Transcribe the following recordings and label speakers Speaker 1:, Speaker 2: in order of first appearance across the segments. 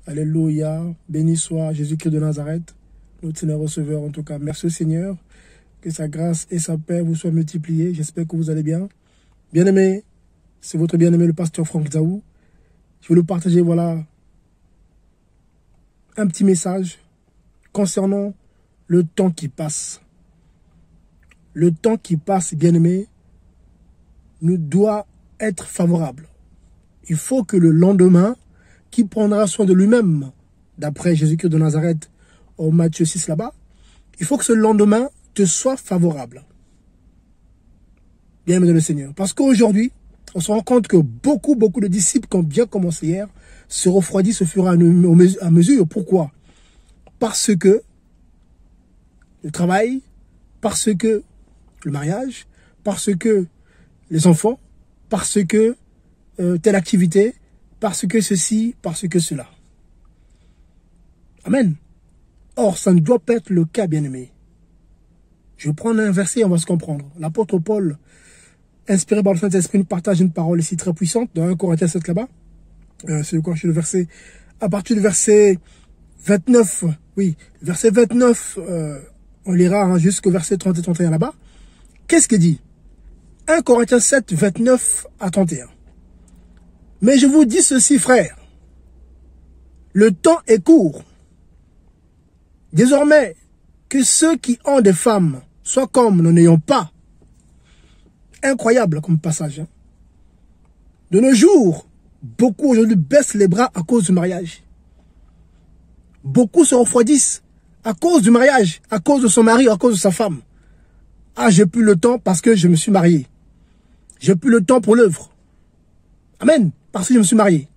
Speaker 1: Alléluia. Béni soit Jésus-Christ de Nazareth, notre Seigneur Receveur. En tout cas, merci au Seigneur. Que sa grâce et sa paix vous soient multipliées. J'espère que vous allez bien. Bien-aimé, c'est votre bien-aimé, le pasteur Franck Zaou. Je vais vous partager, voilà, un petit message concernant le temps qui passe. Le temps qui passe, bien-aimé, nous doit être favorable. Il faut que le lendemain, qui prendra soin de lui-même, d'après Jésus-Christ de Nazareth, au Matthieu 6 là-bas, il faut que ce lendemain te soit favorable. Bien-aimé dans le Seigneur. Parce qu'aujourd'hui, on se rend compte que beaucoup de disciples qui ont bien commencé hier se refroidissent au fur et à mesure. Pourquoi? Parce que le travail, parce que le mariage, parce que les enfants, parce que telle activité, parce que ceci, parce que cela. Amen. Or, ça ne doit pas être le cas, bien-aimé. Je vais prendre un verset et on va se comprendre. L'apôtre Paul, inspiré par le Saint-Esprit, nous partage une parole ici très puissante dans 1 Corinthiens 7 là-bas. C'est le verset, à partir du verset 29, oui, verset 29, on lira jusqu'au verset 30 et 31 là-bas. Qu'est-ce qu'il dit? 1 Corinthiens 7, 29 à 31. Mais je vous dis ceci, frères. Le temps est court. Désormais, que ceux qui ont des femmes soient comme n'en ayant pas. Incroyable comme passage. Hein? De nos jours, beaucoup aujourd'hui baissent les bras à cause du mariage. Beaucoup se refroidissent à cause du mariage, à cause de son mari, à cause de sa femme. Ah, j'ai plus le temps parce que je me suis marié. J'ai plus le temps pour l'œuvre. Amen. Parce que je me suis marié.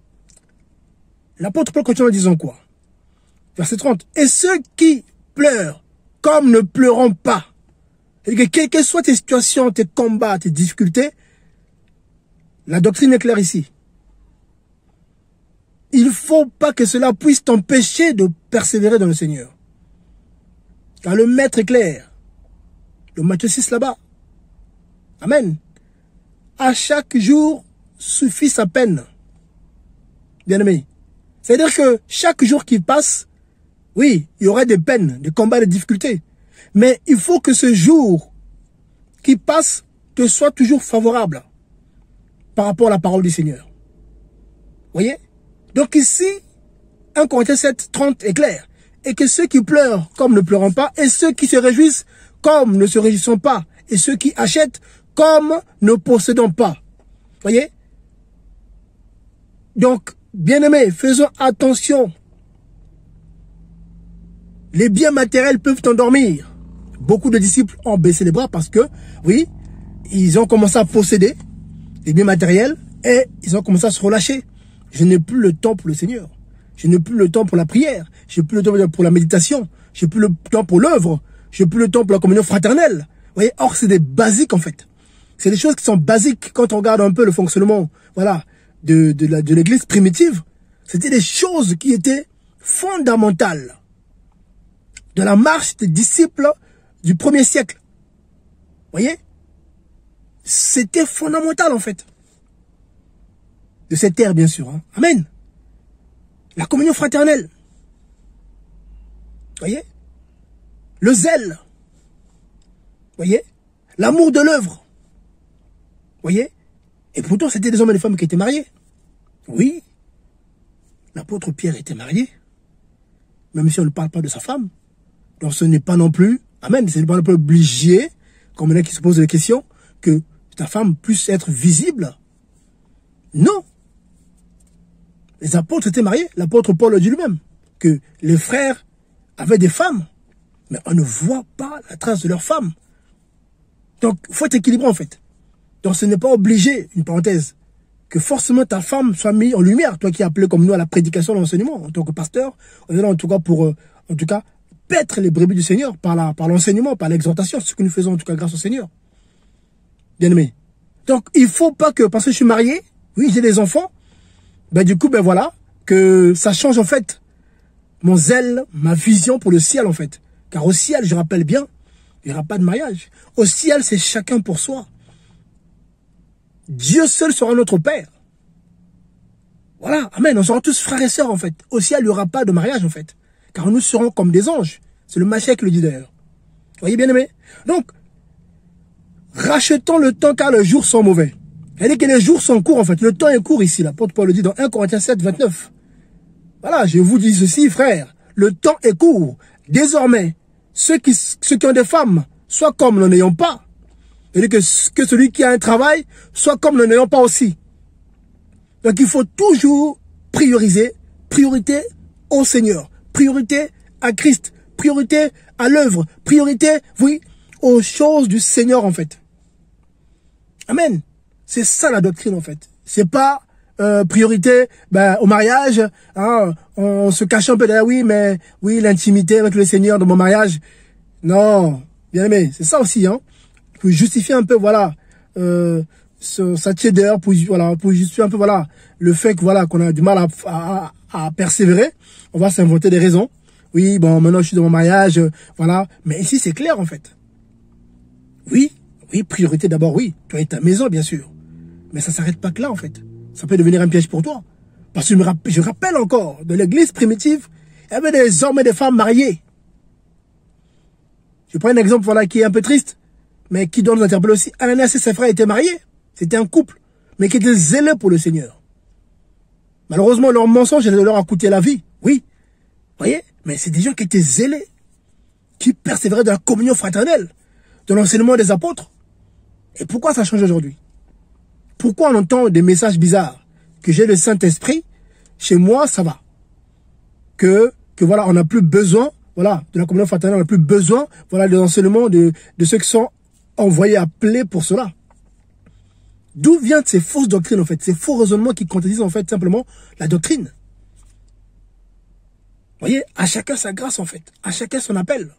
Speaker 1: L'apôtre Paul continue en disant quoi? Verset 30. Et ceux qui pleurent comme ne pleurons pas. Et que quelles que soient tes situations, tes combats, tes difficultés, la doctrine est claire ici. Il ne faut pas que cela puisse t'empêcher de persévérer dans le Seigneur. Car le maître est clair. Le Matthieu 6 là-bas. Amen. À chaque jour suffit sa peine. Bien-aimé. C'est-à-dire que chaque jour qui passe, oui, il y aurait des peines, des combats, des difficultés. Mais il faut que ce jour qui passe te soit toujours favorable par rapport à la parole du Seigneur. Voyez? Donc ici, 1 Corinthiens 7, 30 est clair. Et que ceux qui pleurent comme ne pleurent pas, et ceux qui se réjouissent comme ne se réjouissent pas, et ceux qui achètent comme ne possédant pas. Voyez? Donc, bien-aimés, faisons attention. Les biens matériels peuvent t'endormir. Beaucoup de disciples ont baissé les bras parce que, oui, ils ont commencé à posséder les biens matériels et ils ont commencé à se relâcher. Je n'ai plus le temps pour le Seigneur. Je n'ai plus le temps pour la prière. Je n'ai plus le temps pour la méditation. Je n'ai plus le temps pour l'œuvre. Je n'ai plus le temps pour la communion fraternelle. Vous voyez, or, c'est des basiques en fait. C'est des choses qui sont basiques quand on regarde un peu le fonctionnement, voilà, de l'église primitive. C'était des choses qui étaient fondamentales de la marche des disciples du 1er siècle. Vous voyez? C'était fondamental en fait. De cette ère, bien sûr. Hein. Amen. La communion fraternelle. Vous voyez? Le zèle. Vous voyez? L'amour de l'œuvre. Vous voyez? Et pourtant, c'était des hommes et des femmes qui étaient mariés. Oui. L'apôtre Pierre était marié. Même si on ne parle pas de sa femme. Donc ce n'est pas non plus, amen, ce n'est pas non plus obligé, comme il y en a qui se posent la question, que ta femme puisse être visible. Non. Les apôtres étaient mariés. L'apôtre Paul a dit lui-même que les frères avaient des femmes, mais on ne voit pas la trace de leurs femmes. Donc, il faut être équilibré en fait. Donc, ce n'est pas obligé, une parenthèse, que forcément ta femme soit mise en lumière. Toi qui es appelé comme nous à la prédication, à l'enseignement, en tant que pasteur, on est là en tout cas pour, en tout cas, paître les brebis du Seigneur par l'enseignement, par l'exhortation, ce que nous faisons en tout cas grâce au Seigneur. Bien-aimé. Donc, il ne faut pas que, parce que je suis marié, oui, j'ai des enfants, ben du coup, ben voilà, que ça change en fait mon zèle, ma vision pour le ciel en fait. Car au ciel, je rappelle bien, il n'y aura pas de mariage. Au ciel, c'est chacun pour soi. Dieu seul sera notre Père. Voilà, amen, on sera tous frères et sœurs en fait. Au ciel, il n'y aura pas de mariage en fait. Car nous serons comme des anges. C'est le Mashiach qui le dit d'ailleurs. Vous voyez bien aimé? Donc, rachetons le temps car les jours sont mauvais. C'est-à-dire que les jours sont courts en fait. Le temps est court ici. L'apôtre Paul le dit dans 1 Corinthiens 7, 29. Voilà, je vous dis ceci frères. Le temps est court. Désormais, ceux qui ont des femmes, soit comme n'en ayant pas. C'est-à-dire que celui qui a un travail, soit comme n'en ayant pas aussi. Donc il faut toujours prioriser, priorité au Seigneur, priorité à Christ, priorité à l'œuvre, priorité, oui, aux choses du Seigneur en fait. Amen. C'est ça la doctrine en fait. C'est pas priorité au mariage, hein, on se cache un peu derrière, oui, mais oui, l'intimité avec le Seigneur dans mon mariage. Non, bien aimé, c'est ça aussi, hein. Pour justifier un peu, voilà, sa tiédeur, pour justifier un peu, voilà, le fait que, voilà, qu'on a du mal à persévérer, on va s'inventer des raisons. Oui, bon, maintenant je suis dans mon mariage, voilà. Mais ici, c'est clair, en fait. Oui, priorité d'abord, oui. Toi et ta maison, bien sûr. Mais ça s'arrête pas que là, en fait. Ça peut devenir un piège pour toi. Parce que je rappelle encore, de l'église primitive, il y avait des hommes et des femmes mariés. Je prends un exemple, voilà, qui est un peu triste, mais qui doit nous interpeller aussi. Ananias et ses frères étaient mariés. C'était un couple, mais qui était zélé pour le Seigneur. Malheureusement, leur mensonge leur a coûté la vie. Oui. Voyez? Mais c'est des gens qui étaient zélés, qui persévéraient dans la communion fraternelle, dans l'enseignement des apôtres. Et pourquoi ça change aujourd'hui? Pourquoi on entend des messages bizarres? Que j'ai le Saint-Esprit, chez moi, ça va. Que voilà, on n'a plus besoin, voilà, de la communion fraternelle, on n'a plus besoin, voilà, de l'enseignement de ceux qui sont envoyés, appelés pour cela. D'où viennent ces fausses doctrines, en fait, ces faux raisonnements qui contredisent, en fait, simplement la doctrine? Vous voyez, à chacun sa grâce, en fait, à chacun son appel.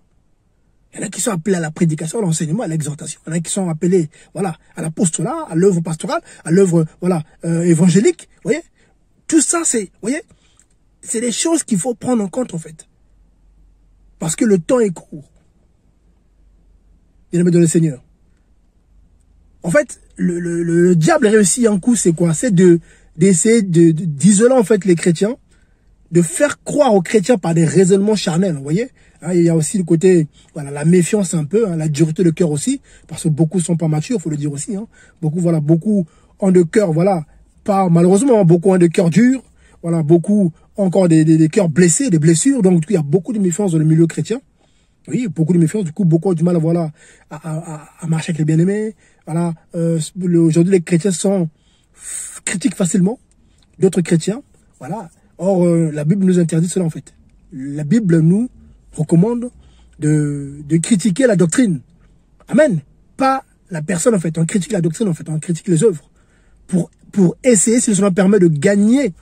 Speaker 1: Il y en a qui sont appelés à la prédication, à l'enseignement, à l'exhortation. Il y en a qui sont appelés, voilà, à l'apostolat, à l'œuvre pastorale, à l'œuvre, voilà, évangélique. Vous voyez, tout ça, c'est, vous voyez, c'est des choses qu'il faut prendre en compte, en fait. Parce que le temps est court. Bien aimé dans le Seigneur. En fait, le diable réussit un coup, c'est quoi? C'est d'essayer d'isoler, en fait, les chrétiens, de faire croire aux chrétiens par des raisonnements charnels, vous voyez? Hein, il y a aussi le côté, voilà, la méfiance un peu, hein, la dureté de cœur aussi, parce que beaucoup sont pas matures, faut le dire aussi, hein. Beaucoup ont de cœur, voilà, pas, malheureusement, beaucoup ont de cœur dur, voilà, beaucoup ont encore des cœurs blessés, des blessures, donc du coup, il y a beaucoup de méfiance dans le milieu chrétien. Oui, beaucoup de méfiance, du coup, beaucoup ont du mal, voilà, à marcher avec les bien-aimés, voilà, aujourd'hui, les chrétiens critiquent facilement d'autres chrétiens, voilà. Or, la Bible nous interdit cela, en fait. La Bible nous recommande de critiquer la doctrine. Amen. Pas la personne, en fait. On critique la doctrine, en fait. On critique les œuvres. Pour essayer, si cela permet de gagner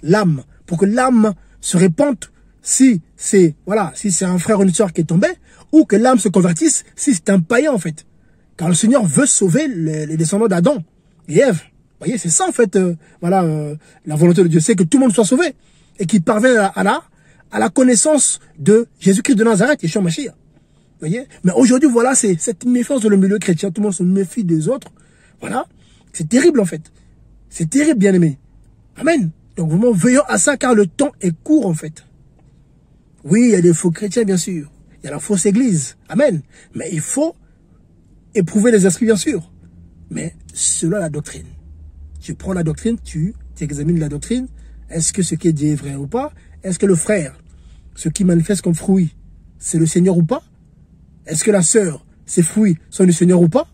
Speaker 1: l'âme. Pour que l'âme se répande si c'est un frère ou une sœur qui est tombé. Ou que l'âme se convertisse si c'est un païen, en fait. Car le Seigneur veut sauver les descendants d'Adam et Ève. Vous voyez, c'est ça, en fait, la volonté de Dieu, c'est que tout le monde soit sauvé et qu'il parvienne à la connaissance de Jésus-Christ de Nazareth, Yeshua Mashiach. Vous voyez? Mais aujourd'hui, voilà, c'est cette méfiance dans le milieu chrétien. Tout le monde se méfie des autres. Voilà. C'est terrible, en fait. C'est terrible, bien-aimé. Amen. Donc, vraiment, veillons à ça, car le temps est court, en fait. Oui, il y a des faux chrétiens, bien sûr. Il y a la fausse église. Amen. Mais il faut éprouver les esprits, bien sûr. Mais selon la doctrine. Tu prends la doctrine, tu examines la doctrine. Est-ce que ce qui est dit est vrai ou pas? Est-ce que le frère, ce qui manifeste comme fruit, c'est le Seigneur ou pas? Est-ce que la sœur, ses fruits sont du Seigneur ou pas?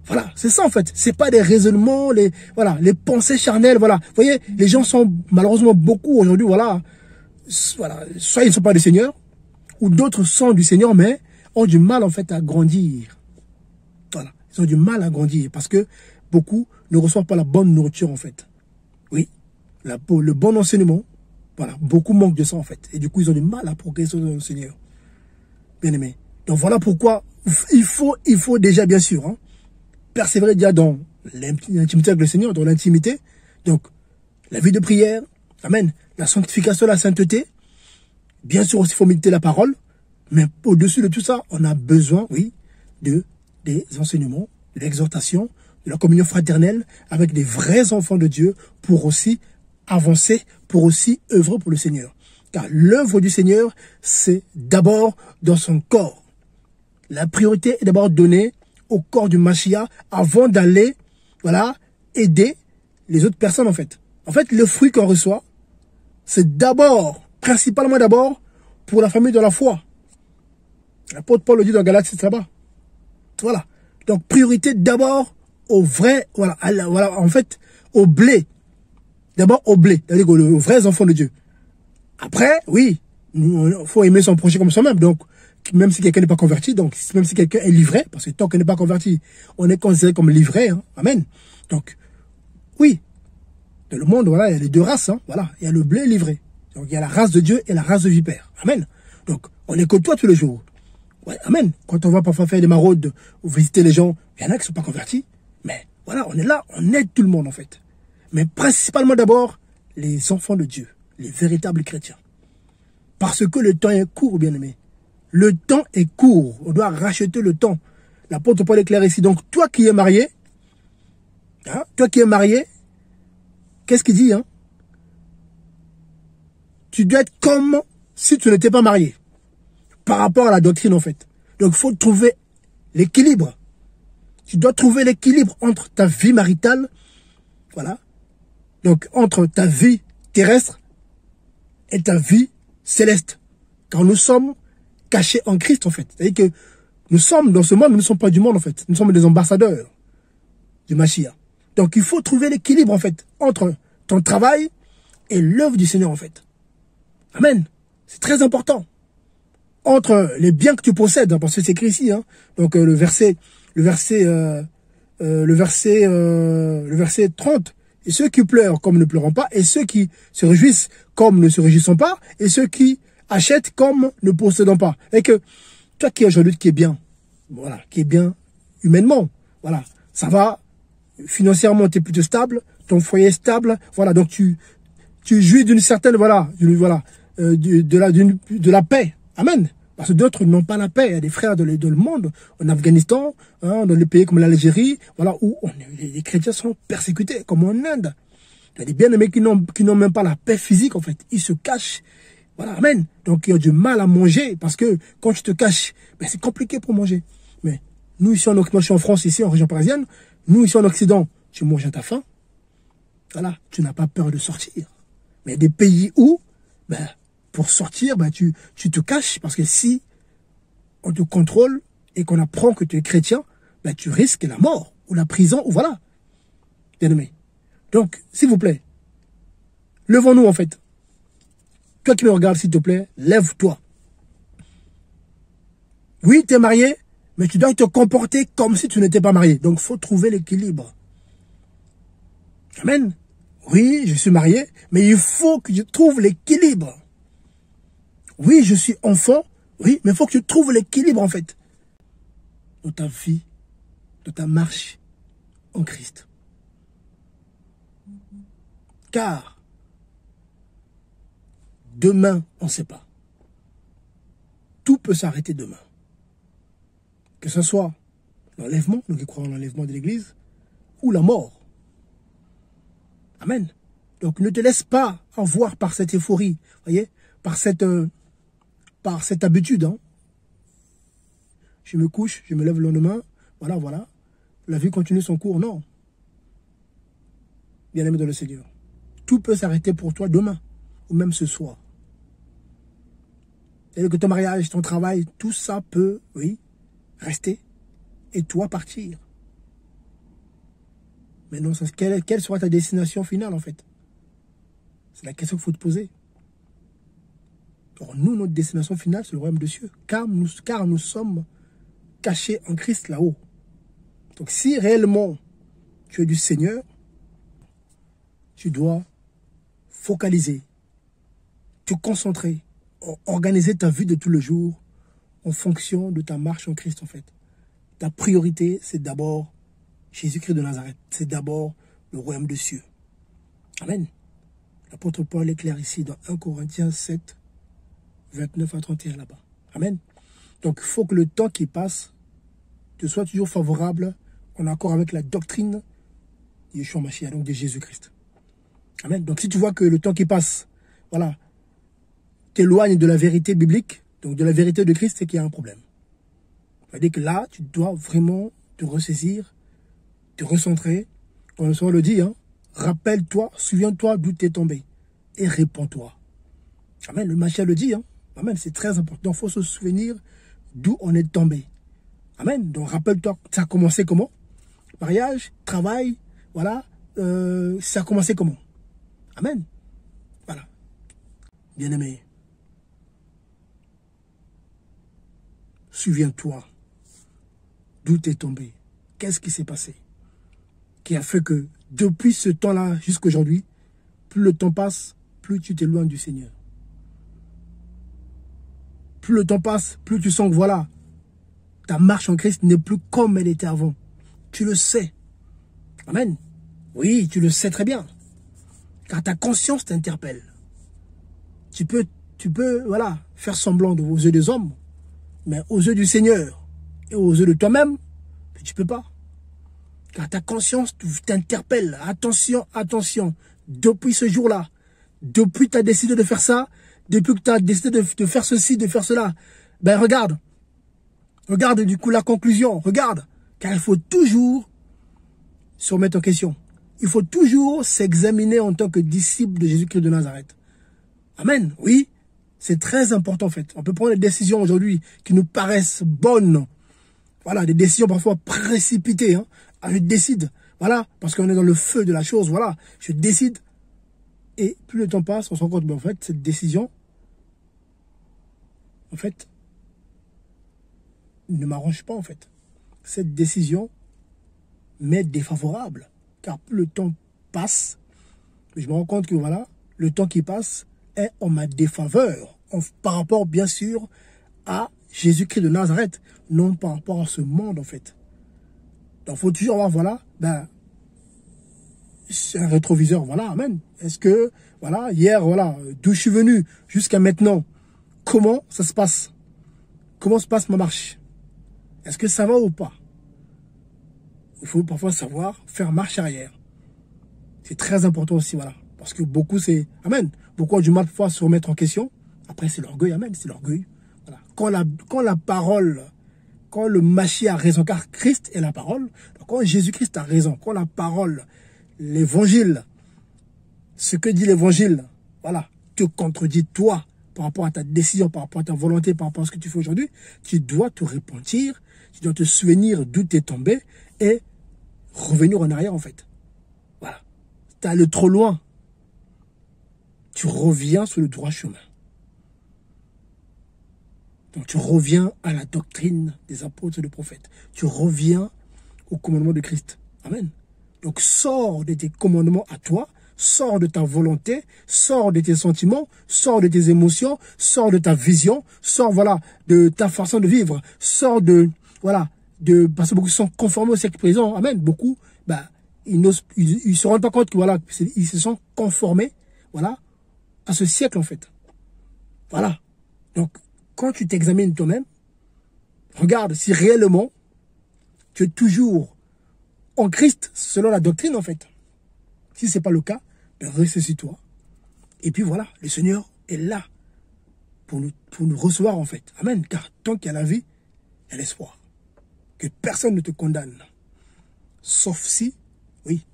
Speaker 1: Voilà, c'est ça en fait. C'est pas des raisonnements, les pensées charnelles, voilà. Vous voyez, les gens sont malheureusement beaucoup aujourd'hui, voilà, soit ils ne sont pas du Seigneur, ou d'autres sont du Seigneur, mais ont du mal en fait à grandir. Voilà, ils ont du mal à grandir parce que beaucoup ne reçoivent pas la bonne nourriture en fait. Oui, le bon enseignement, voilà, beaucoup manquent de ça en fait. Et du coup, ils ont du mal à progresser dans le Seigneur. Bien aimé. Donc voilà pourquoi il faut déjà bien sûr persévérer déjà dans l'intimité avec le Seigneur, dans l'intimité. Donc, la vie de prière, amen, la sanctification, la sainteté. Bien sûr aussi, il faut méditer la parole. Mais au-dessus de tout ça, on a besoin, oui, des enseignements, de l'exhortation, de la communion fraternelle avec des vrais enfants de Dieu pour aussi avancer, pour aussi œuvrer pour le Seigneur. Car l'œuvre du Seigneur, c'est d'abord dans son corps. La priorité est d'abord donnée au corps du Mashiach avant d'aller, voilà, aider les autres personnes en fait. En fait, le fruit qu'on reçoit, c'est d'abord, principalement d'abord, pour la famille de la foi. L'apôtre Paul le dit dans Galates, c'est là-bas. Voilà. Donc, priorité d'abord au vrai, voilà, en fait, au blé. D'abord au blé, c'est-à-dire aux vrais enfants de Dieu. Après, oui, il faut aimer son prochain comme soi-même. Donc, même si quelqu'un n'est pas converti, donc même si quelqu'un est livré, parce que tant qu'on n'est pas converti, on est considéré comme livré. Hein, amen. Donc, oui, dans le monde, voilà, il y a les deux races. Hein, voilà, il y a le blé livré. Donc, il y a la race de Dieu et la race de vipère. Amen. Donc, on est côtoie tous les jours. Ouais, amen. Quand on va parfois faire des maraudes ou visiter les gens, il y en a qui ne sont pas convertis. Mais voilà, on est là, on aide tout le monde en fait. Mais principalement d'abord, les enfants de Dieu, les véritables chrétiens. Parce que le temps est court, bien-aimé. Le temps est court. On doit racheter le temps. L'apôtre Paul éclaire ici. Donc, toi qui es marié, hein, qu'est-ce qu'il dit, hein? Tu dois être comme si tu n'étais pas marié. Par rapport à la doctrine, en fait. Donc, il faut trouver l'équilibre. Tu dois trouver l'équilibre entre ta vie maritale, voilà, donc entre ta vie terrestre et ta vie céleste. Car nous sommes cachés en Christ, en fait. C'est-à-dire que nous sommes dans ce monde, mais nous ne sommes pas du monde, en fait. Nous sommes des ambassadeurs du Mashiach. Donc, il faut trouver l'équilibre, en fait, entre ton travail et l'œuvre du Seigneur, en fait. Amen. C'est très important. Entre les biens que tu possèdes, hein, parce que c'est écrit ici, hein, donc le verset 30, et ceux qui pleurent comme ne pleurant pas, et ceux qui se réjouissent comme ne se réjouissant pas, et ceux qui achètent comme ne possédant pas. Et que toi qui aujourd'hui qui est bien, voilà, qui est bien humainement, voilà, ça va, financièrement tu es plutôt stable, ton foyer est stable, voilà, donc tu jouis d'une certaine, voilà, de la paix. Amen. Parce que d'autres n'ont pas la paix. Il y a des frères dans le monde, en Afghanistan, hein, dans les pays comme l'Algérie, voilà, où les chrétiens sont persécutés, comme en Inde. Il y a des bien-aimés qui n'ont même pas la paix physique, en fait. Ils se cachent. Voilà, amen. Donc, ils ont du mal à manger, parce que quand tu te caches, ben, c'est compliqué pour manger. Mais nous, ici en Occident, je suis en France, ici en région parisienne, nous, ici en Occident, tu manges à ta faim. Voilà, tu n'as pas peur de sortir. Mais il y a des pays où, ben, pour sortir, ben, tu te caches, parce que si on te contrôle et qu'on apprend que tu es chrétien, ben, tu risques la mort, ou la prison, ou voilà. Bien aimé. Donc, s'il vous plaît, levons-nous en fait. Toi qui me regardes, s'il te plaît, lève-toi. Oui, tu es marié, mais tu dois te comporter comme si tu n'étais pas marié. Donc, il faut trouver l'équilibre. Amen. Oui, je suis marié, mais il faut que je trouve l'équilibre. Oui, je suis enfant, oui, mais il faut que tu trouves l'équilibre en fait. Dans ta vie, dans ta marche en Christ. Car, demain, on ne sait pas. Tout peut s'arrêter demain. Que ce soit l'enlèvement, nous qui croyons l'enlèvement de l'Église, ou la mort. Amen. Donc ne te laisse pas avoir par cette euphorie, voyez, par cette habitude. Hein. Je me couche, je me lève le lendemain, voilà. La vie continue son cours, non. Bien-aimé dans le Seigneur. Tout peut s'arrêter pour toi demain, ou même ce soir. C'est-à-dire que ton mariage, ton travail, tout ça peut, oui, rester, et toi partir. Mais non, quelle sera ta destination finale, en fait? C'est la question qu'il faut te poser. Or, nous, notre destination finale, c'est le royaume de cieux. Car nous sommes cachés en Christ là-haut. Donc, si réellement tu es du Seigneur, tu dois focaliser, te concentrer, organiser ta vie de tous les jours en fonction de ta marche en Christ, en fait. Ta priorité, c'est d'abord Jésus-Christ de Nazareth. C'est d'abord le royaume des cieux. Amen. L'apôtre Paul est clair ici dans 1 Corinthiens 7, 29 à 31 là-bas. Amen. Donc, il faut que le temps qui passe te soit toujours favorable en accord avec la doctrine de Yeshua Mashiach, donc de Jésus-Christ. Amen. Donc si tu vois que le temps qui passe, voilà, t'éloigne de la vérité biblique, donc de la vérité de Christ, c'est qu'il y a un problème. C'est-à-dire que là, tu dois vraiment te ressaisir, te recentrer. Comme le Seigneur le dit, hein, rappelle-toi, souviens-toi d'où tu es tombé et répands-toi. Amen. Le Mashiach le dit, hein. Amen. C'est très important. Il faut se souvenir d'où on est tombé. Amen. Donc rappelle-toi, ça a commencé comment? Mariage, travail, voilà. Ça a commencé comment? Amen. Voilà. Bien-aimé, souviens-toi d'où tu es tombé. Qu'est-ce qui s'est passé? Qui a fait que depuis ce temps-là jusqu'à aujourd'hui, plus le temps passe, plus tu t'éloignes du Seigneur. Plus le temps passe, plus tu sens que voilà, ta marche en Christ n'est plus comme elle était avant. Tu le sais. Amen. Oui, tu le sais très bien. Car ta conscience t'interpelle. Tu peux, voilà, faire semblant aux yeux des hommes, mais aux yeux du Seigneur et aux yeux de toi-même, tu ne peux pas. Car ta conscience t'interpelle. Attention, attention. Depuis ce jour-là, depuis que tu as décidé de faire ça, depuis que tu as décidé de faire ceci, de faire cela, ben regarde. Regarde du coup la conclusion. Regarde. Car il faut toujours se remettre en question. Il faut toujours s'examiner en tant que disciple de Jésus-Christ de Nazareth. Amen. Oui, c'est très important en fait. On peut prendre des décisions aujourd'hui qui nous paraissent bonnes. Voilà, des décisions parfois précipitées. Hein. Ah, je décide. Voilà, parce qu'on est dans le feu de la chose. Voilà, je décide. Et plus le temps passe, on se rend compte, mais en fait, cette décision, en fait, ne m'arrange pas en fait. Cette décision m'est défavorable. Car plus le temps passe, je me rends compte que voilà, le temps qui passe est en ma défaveur. Par rapport, bien sûr, à Jésus-Christ de Nazareth. Non par rapport à ce monde, en fait. Donc, il faut toujours avoir, voilà, ben, c'est un rétroviseur, voilà, amen. Est-ce que, voilà, hier, voilà, d'où je suis venu jusqu'à maintenant, comment ça se passe? Comment se passe ma marche? Est-ce que ça va ou pas? Il faut parfois savoir faire marche arrière. C'est très important aussi, voilà. Parce que beaucoup, c'est, amen, beaucoup ont du mal parfois à se remettre en question. Après, c'est l'orgueil, amen, c'est l'orgueil. Voilà. Quand la parole, quand le Mashiach a raison, car Christ est la parole, quand Jésus-Christ a raison, quand la parole, l'évangile, ce que dit l'évangile, voilà, te contredit toi, par rapport à ta décision, par rapport à ta volonté, par rapport à ce que tu fais aujourd'hui, tu dois te repentir, tu dois te souvenir d'où tu es tombé et revenir en arrière, en fait. Voilà. Tu es allé trop loin. Tu reviens sur le droit chemin. Donc tu reviens à la doctrine des apôtres et des prophètes. Tu reviens au commandement de Christ. Amen. Donc sors de tes commandements à toi, sors de ta volonté, sors de tes sentiments, sors de tes émotions, sors de ta vision, sors voilà de ta façon de vivre, sors de voilà parce que beaucoup sont conformés au siècle présent. Amen. Beaucoup, bah ils se rendent pas compte que voilà ils se sont conformés voilà à ce siècle en fait. Voilà. Donc quand tu t'examines toi-même, regarde si réellement tu es toujours en Christ selon la doctrine en fait. Si ce n'est pas le cas, ben ressaisis-toi. Et puis voilà, le Seigneur est là pour nous recevoir en fait. Amen. Car tant qu'il y a la vie, il y a l'espoir. Que personne ne te condamne. Sauf si, oui,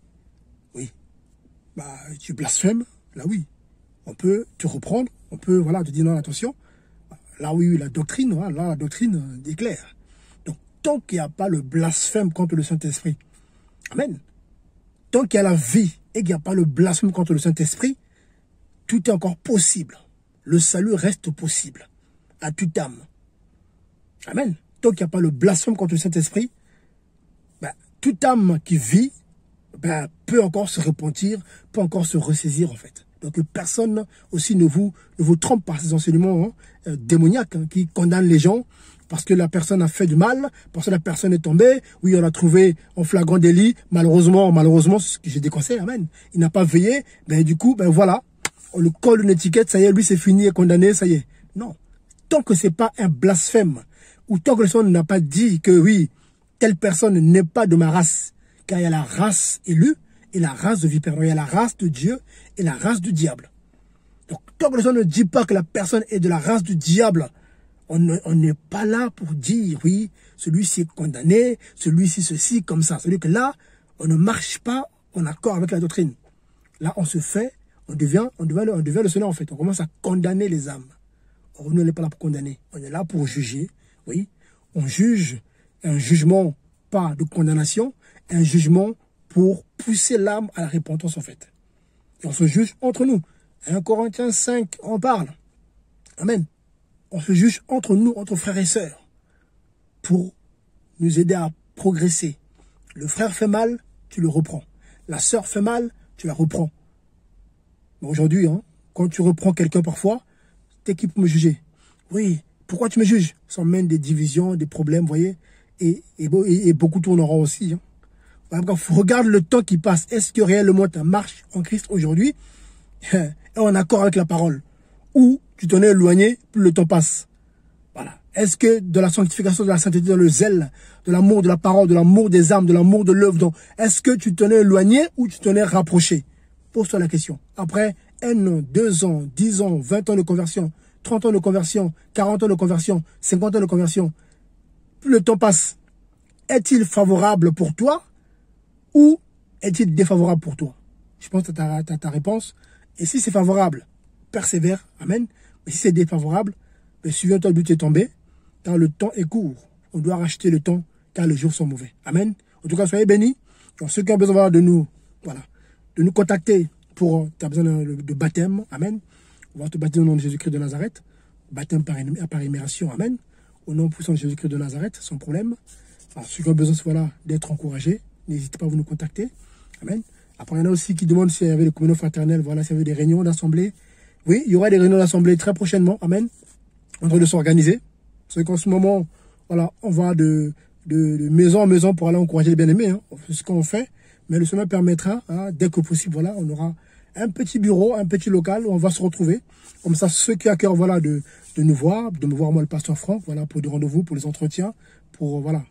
Speaker 1: bah, tu blasphèmes, là oui. On peut te reprendre, on peut voilà, te dire non, attention. Là oui, la doctrine, voilà, là la doctrine est claire. Donc tant qu'il n'y a pas le blasphème contre le Saint-Esprit, amen. Tant qu'il y a la vie et qu'il n'y a pas le blasphème contre le Saint-Esprit, tout est encore possible. Le salut reste possible à toute âme. Amen. Tant qu'il n'y a pas le blasphème contre le Saint-Esprit, ben, toute âme qui vit ben, peut encore se repentir, peut encore se ressaisir en fait. Donc personne aussi ne vous trompe par ces enseignements démoniaques qui condamnent les gens parce que la personne a fait du mal, parce que la personne est tombée, oui, on l'a trouvé en flagrant délit, malheureusement, c'est ce que j'ai déconseillé, amen. Il n'a pas veillé, ben du coup, ben voilà, on le colle une étiquette, ça y est, lui c'est fini, est condamné, ça y est. Non. Tant que c'est pas un blasphème, ou tant que le Seigneur n'a pas dit que oui, telle personne n'est pas de ma race, car il y a la race élue, et la race de vipère. Donc, il y a la race de Dieu et la race du diable. Donc, tant que le Seigneur ne dit pas que la personne est de la race du diable, on n'est pas là pour dire, oui, celui-ci est condamné, celui-ci ceci, comme ça. C'est-à-dire que là, on ne marche pas en accord avec la doctrine. Là, on devient le Seigneur, en fait. On commence à condamner les âmes. Or, nous, on n'est pas là pour condamner. On est là pour juger, oui. On juge un jugement, pas de condamnation, un jugement pour pousser l'âme à la repentance, en fait. Et on se juge entre nous. 1 Corinthiens 5, on parle. Amen. On se juge entre nous, entre frères et sœurs, pour nous aider à progresser. Le frère fait mal, tu le reprends. La sœur fait mal, tu la reprends. Aujourd'hui, hein, quand tu reprends quelqu'un parfois, t'es qui pour me juger? Oui, pourquoi tu me juges? Ça mène des divisions, des problèmes, vous voyez, et beaucoup tourneront aussi. Hein. Regarde le temps qui passe. Est-ce que réellement ta marche en Christ aujourd'hui est en accord avec la parole? Ou tu t'en es éloigné, plus le temps passe. Voilà. Est-ce que de la sanctification, de la sainteté, dans le zèle, de l'amour de la parole, de l'amour des âmes, de l'amour de l'œuvre, est-ce que tu t'en es éloigné ou tu t'en es rapproché? Pose-toi la question. Après 1 an, 2 ans, 10 ans, 20 ans de conversion, 30 ans de conversion, 40 ans de conversion, 50 ans de conversion, plus le temps passe, est-il favorable pour toi ou est-il défavorable pour toi? Je pense que tu as ta réponse. Et si c'est favorable, persévère, amen. Mais si c'est défavorable, souviens-toi d'où tu es tombé, car le temps est court. On doit racheter le temps, car les jours sont mauvais. Amen. En tout cas, soyez bénis. Donc, ceux qui ont besoin de nous, voilà, de nous contacter pour, tu as besoin de baptême, amen. On va te baptiser au nom de Jésus-Christ de Nazareth. Baptême par immersion, amen. Au nom puissant de Jésus-Christ de Nazareth, sans problème. Alors, ceux qui ont besoin, voilà, d'être encouragés, n'hésitez pas à vous nous contacter. Amen. Après, il y en a aussi qui demandent s'il y avait des communautés fraternelles, voilà, s'il y avait des réunions d'assemblée. Oui, il y aura des réunions d'assemblée très prochainement, amen. En train de s'organiser. C'est qu'en ce moment, voilà, on va de maison en maison pour aller encourager les bien-aimés. Hein. C'est ce qu'on fait. Mais le Seigneur permettra, hein, dès que possible, voilà, on aura un petit bureau, un petit local où on va se retrouver. Comme ça, ceux qui ont à cœur, voilà, de nous voir, de me voir moi, le pasteur Franck, voilà, pour des rendez-vous, pour les entretiens, pour, voilà,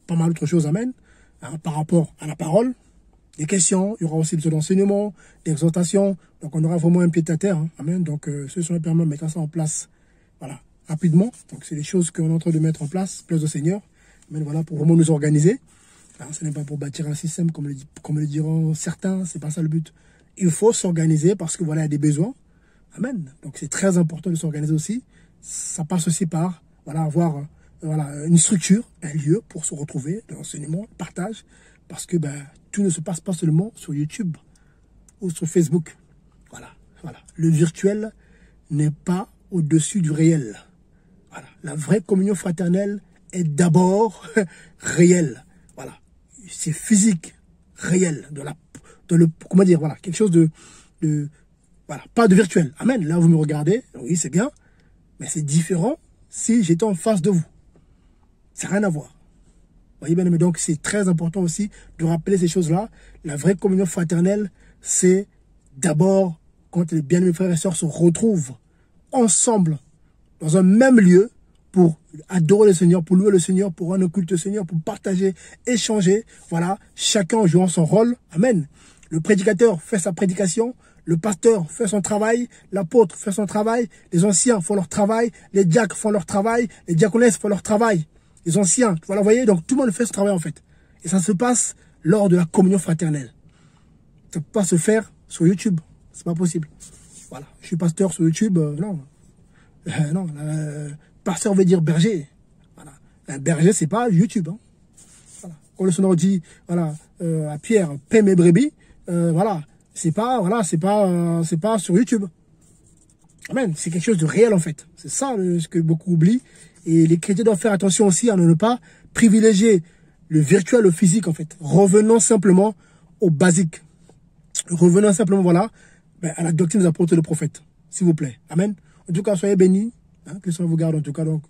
Speaker 1: pas mal d'autres choses, amen. Hein, par rapport à la parole, des questions, il y aura aussi des enseignements, des exhortations. Donc, on aura vraiment un pied à terre, hein, amen. Donc, ce sont les permis de mettre ça en place, voilà, rapidement. Donc, c'est des choses qu'on est en train de mettre en place, place au Seigneur. Mais voilà, pour vraiment nous organiser. Alors, ce n'est pas pour bâtir un système, comme le diront certains, c'est pas ça le but. Il faut s'organiser parce que voilà, il y a des besoins. Amen. Donc, c'est très important de s'organiser aussi. Ça passe aussi par, voilà, avoir, voilà, une structure, un lieu pour se retrouver, de l'enseignement, partage. Parce que, tout ne se passe pas seulement sur YouTube ou sur Facebook. Voilà, voilà. Le virtuel n'est pas au-dessus du réel. Voilà. La vraie communion fraternelle est d'abord réelle. Voilà. C'est physique, réel. Comment dire, voilà. Quelque chose voilà. Pas de virtuel. Amen. Là, vous me regardez. Oui, c'est bien. Mais c'est différent si j'étais en face de vous. Ça n'a rien à voir. Vous voyez bien, mais donc c'est très important aussi de rappeler ces choses-là. La vraie communion fraternelle, c'est d'abord quand les bien-aimés frères et sœurs se retrouvent ensemble dans un même lieu pour adorer le Seigneur, pour louer le Seigneur, pour rendre culte au Seigneur, pour partager, échanger. Voilà, chacun en jouant son rôle. Amen. Le prédicateur fait sa prédication, le pasteur fait son travail, l'apôtre fait son travail, les anciens font leur travail, les diacres font leur travail, les diaconesses font leur travail. Les anciens, voilà, vous voyez, donc tout le monde fait ce travail en fait. Et ça se passe lors de la communion fraternelle. Ça ne peut pas se faire sur YouTube. C'est pas possible. Voilà, je suis pasteur sur YouTube, non. Non, pasteur veut dire berger. Voilà. Un berger, c'est pas YouTube. Hein. Voilà. Quand le Seigneur dit, voilà, à Pierre, paie mes brebis, voilà, c'est pas sur YouTube. Amen. C'est quelque chose de réel en fait. C'est ça ce que beaucoup oublient. Et les chrétiens doivent faire attention aussi à ne pas privilégier le virtuel au physique en fait. Revenons simplement au basique. Revenons simplement, voilà, à la doctrine des apôtres et des prophètes. S'il vous plaît. Amen. En tout cas, soyez bénis. Hein, que le Seigneur vous garde en tout cas. Donc,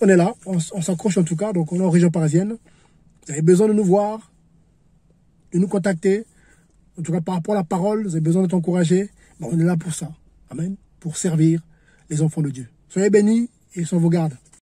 Speaker 1: on est là. On s'accroche en tout cas. Donc, on est en région parisienne. Vous avez besoin de nous voir, de nous contacter. En tout cas, par rapport à la parole, vous avez besoin d'être encouragé. On est là pour ça. Amen. Pour servir les enfants de Dieu. Soyez bénis et le Seigneur vous garde.